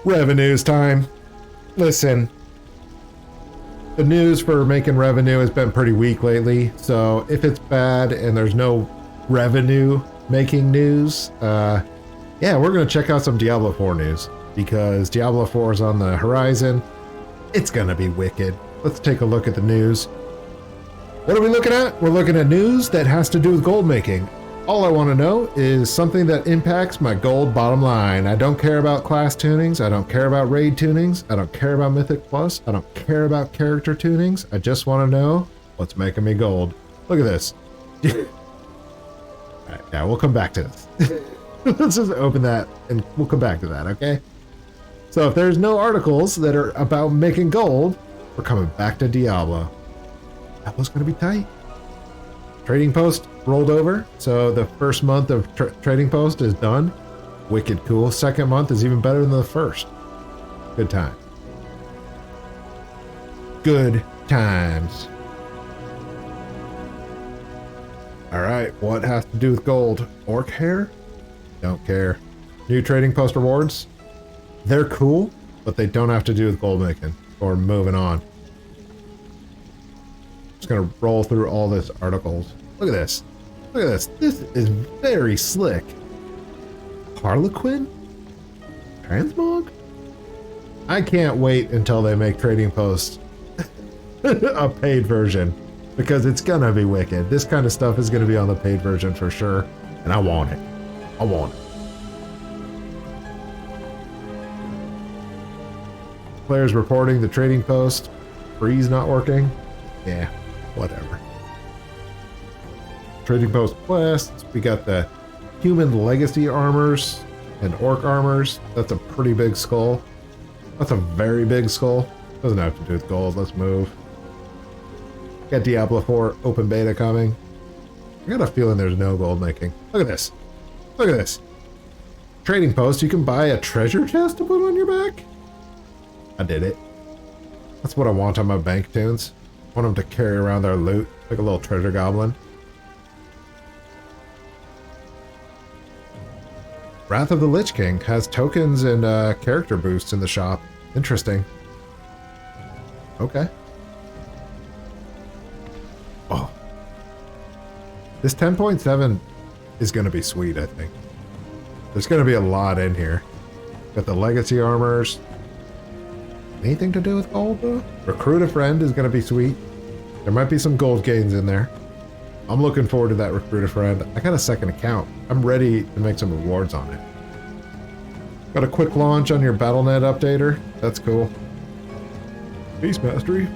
Revenues time. Listen, the news for making revenue has been pretty weak lately, so if it's bad and there's no revenue making news, yeah, we're gonna check out some Diablo 4 news, because Diablo 4 is on the horizon. It's gonna be wicked. Let's take a look at the news. What are we looking at? We're looking at news that has to do with gold making. All I want to know is something that impacts my gold bottom line. I don't care about class tunings. I don't care about raid tunings. I don't care about Mythic Plus. I don't care about character tunings. I just want to know what's making me gold. Look at this. All right, yeah, we'll come back to this. Let's just open that and we'll come back to that, okay? So if there's no articles that are about making gold, we're coming back to Diablo. Diablo's going to be tight. Trading Post rolled over, so the first month of Trading Post is done. Wicked cool. Second month is even better than the first. Good time. Good times. All right, what has to do with gold? Orc hair? Don't care. New Trading Post rewards? They're cool, but they don't have to do with gold making or moving on. Just gonna roll through all this articles. Look at this. Look at this. This is very slick. Harlequin? Transmog? I can't wait until they make Trading Post a paid version, because it's gonna be wicked. This kind of stuff is gonna be on the paid version for sure, and I want it. I want it. Players reporting the Trading Post freeze not working. Yeah, whatever. Trading Post quests. We got the human legacy armors and orc armors. That's a pretty big skull. That's a very big skull. Doesn't have to do with gold. Let's move. Got Diablo 4 open beta coming. I got a feeling there's no gold making. Look at this. Look at this. Trading Post. You can buy a treasure chest to put on your back. I did it. That's what I want on my bank tunes. I want them to carry around their loot like a little treasure goblin. Wrath of the Lich King has tokens and character boosts in the shop. Interesting. Okay. Oh. This 10.7 is going to be sweet, I think. There's going to be a lot in here. Got the legacy armors. Anything to do with gold, though? Recruit a friend is going to be sweet. There might be some gold gains in there. I'm looking forward to that recruit a friend. I got a second account. I'm ready to make some rewards on it. Got a quick launch on your BattleNet updater. That's cool. Beast Mastery.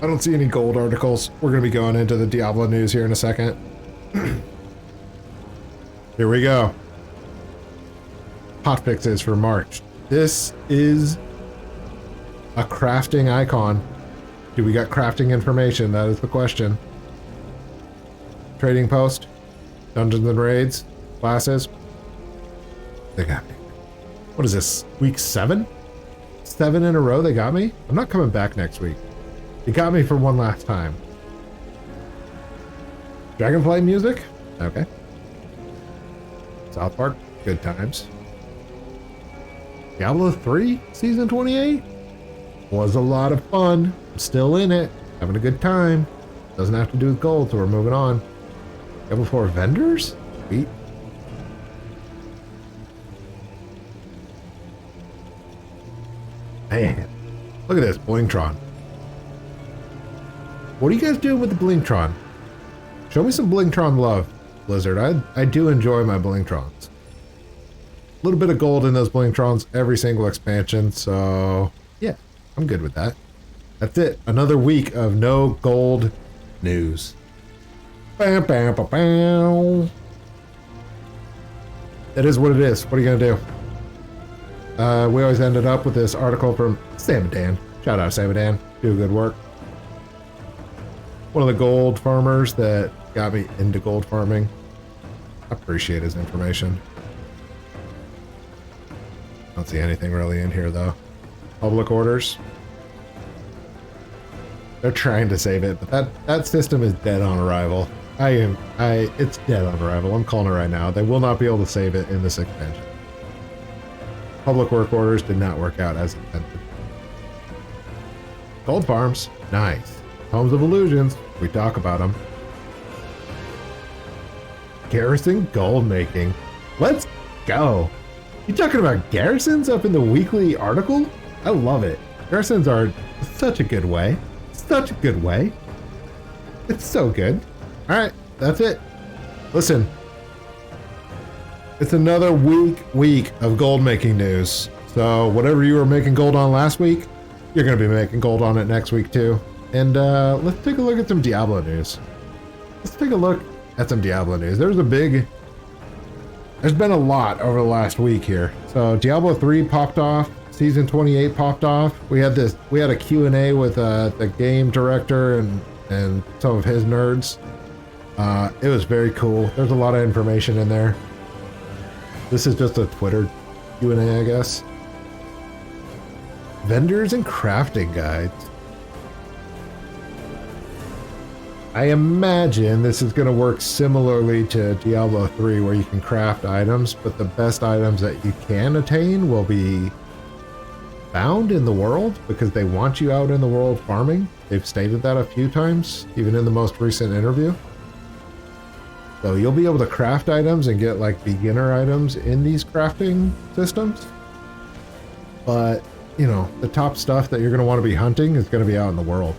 I don't see any gold articles. We're going to be going into the Diablo news here in a second. Here we go. Hot fixes for March. This is a crafting icon. Do we got crafting information? That is the question. Trading Post. Dungeons and Raids. Classes. They got me. What is this? Week 7? 7 in a row they got me? I'm not coming back next week. They got me for one last time. Dragonflight music? Okay. South Park? Good times. Diablo 3 Season 28? Was a lot of fun. I'm still in it. Having a good time. Doesn't have to do with gold, so we're moving on. Diablo 4 vendors? Sweet. Man, look at this, Blingtron. What are you guys doing with the Blingtron? Show me some Blingtron love, Blizzard. I do enjoy my Blingtrons. A little bit of gold in those Blingtrons every single expansion, so yeah, I'm good with that. That's it. Another week of no gold news. Bam, bam, bam, bam. It is what it is. What are you gonna do? We always ended up with this article from Samadan. Shout out Samadan. Do good work. One of the gold farmers that got me into gold farming. I appreciate his information. Don't see anything really in here though. Public orders. They're trying to save it, but that system is dead on arrival. It's dead on arrival. I'm calling it right now. They will not be able to save it in this expansion. public work orders did not work out as intended. Gold farms, nice. Homes of illusions, we talk about them. Garrison Gold Making, let's go. You talking about Garrisons up in the weekly article? I love it. Garrisons are such a good way. Such a good way. It's so good. All right, that's it. Listen, it's another week of gold making news. So whatever you were making gold on last week, you're going to be making gold on it next week too. And let's take a look at some Diablo news. Let's take a look at some Diablo news. There's been a lot over the last week here. So Diablo 3 popped off. Season 28 popped off. We had a Q&A with the game director and some of his nerds. It was very cool. There's a lot of information in there. This is just a Twitter Q&A, I guess. Vendors and crafting guides. I imagine this is going to work similarly to Diablo 3, where you can craft items, but the best items that you can attain will be found in the world, because they want you out in the world farming. They've stated that a few times, even in the most recent interview. So you'll be able to craft items and get like beginner items in these crafting systems. But, you know, the top stuff that you're going to want to be hunting is going to be out in the world.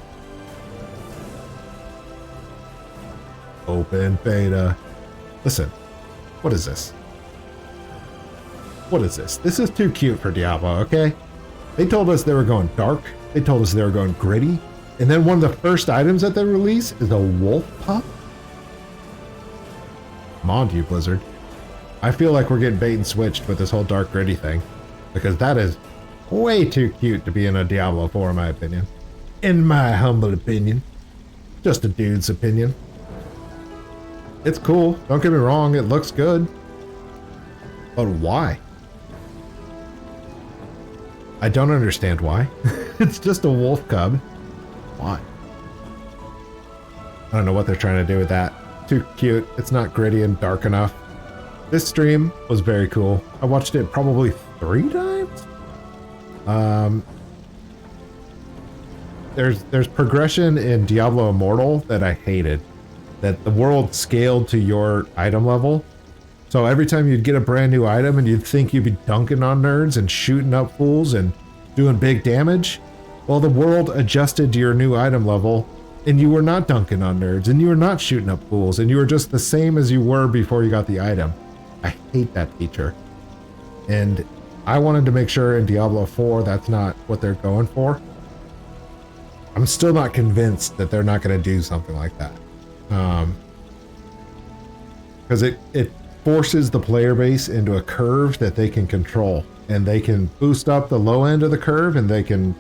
Open beta. Listen, what is this? What is this? This is too cute for Diablo, okay? They told us they were going dark. They told us they were going gritty. And then one of the first items that they release is a wolf pup? Come on to you, Blizzard. I feel like we're getting bait and switched with this whole dark gritty thing, because that is way too cute to be in a Diablo 4, in my opinion. In my humble opinion. Just a dude's opinion. It's cool, don't get me wrong, it looks good. But why? I don't understand why. It's just a wolf cub. Why? I don't know what they're trying to do with that. Too cute. It's not gritty and dark enough. This stream was very cool. I watched it probably 3 times. There's progression in Diablo Immortal that I hated. That the world scaled to your item level. So every time you'd get a brand new item and you'd think you'd be dunking on nerds and shooting up fools and doing big damage, well, the world adjusted to your new item level and you were not dunking on nerds and you were not shooting up fools and you were just the same as you were before you got the item. I hate that feature. And I wanted to make sure in Diablo 4 that's not what they're going for. I'm still not convinced that they're not going to do something like that. Because it forces the player base into a curve that they can control, and they can boost up the low end of the curve and they can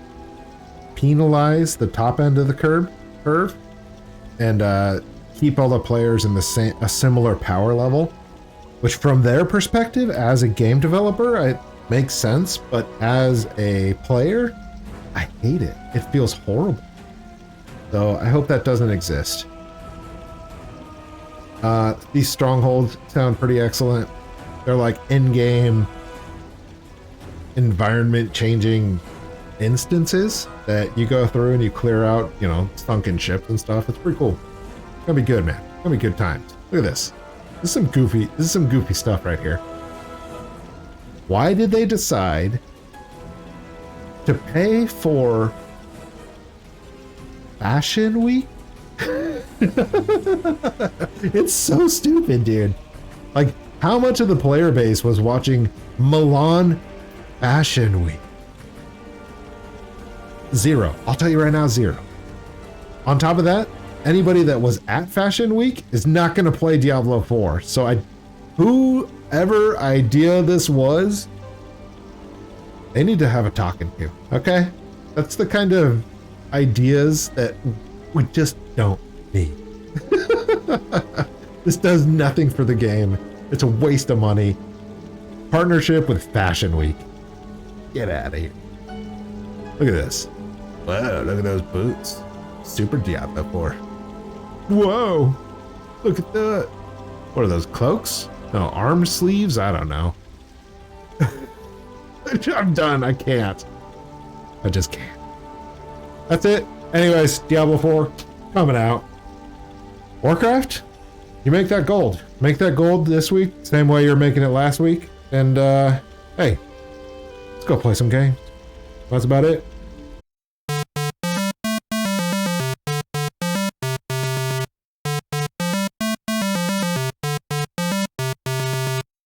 penalize the top end of the curve and keep all the players in a similar power level, which from their perspective as a game developer, it makes sense, but as a player, I hate it. It feels horrible. So I hope that doesn't exist. These strongholds sound pretty excellent. They're like in-game environment changing instances that you go through and you clear out, you know, sunken ships and stuff. It's pretty cool. It's gonna be good, man. It's gonna be good times. Look at this. This is some goofy stuff right here. Why did they decide to pay for Fashion Week? It's so stupid, dude. Like, how much of the player base was watching Milan Fashion Week? 0. I'll tell you right now, 0. On top of that, anybody that was at Fashion Week is not going to play Diablo 4. So whoever idea this was, they need to have a talking to, okay? That's the kind of ideas that we just don't need. This does nothing for the game. It's a waste of money. Partnership with Fashion Week. Get out of here. Look at this. Whoa, look at those boots. Super Diablo 4. Whoa. Look at that. What are those, cloaks? No, arm sleeves? I don't know. I'm done. I can't. I just can't. That's it. Anyways, Diablo 4 coming out. Warcraft, you make that gold. Make that gold this week, same way you're making it last week. And hey, let's go play some games. That's about it.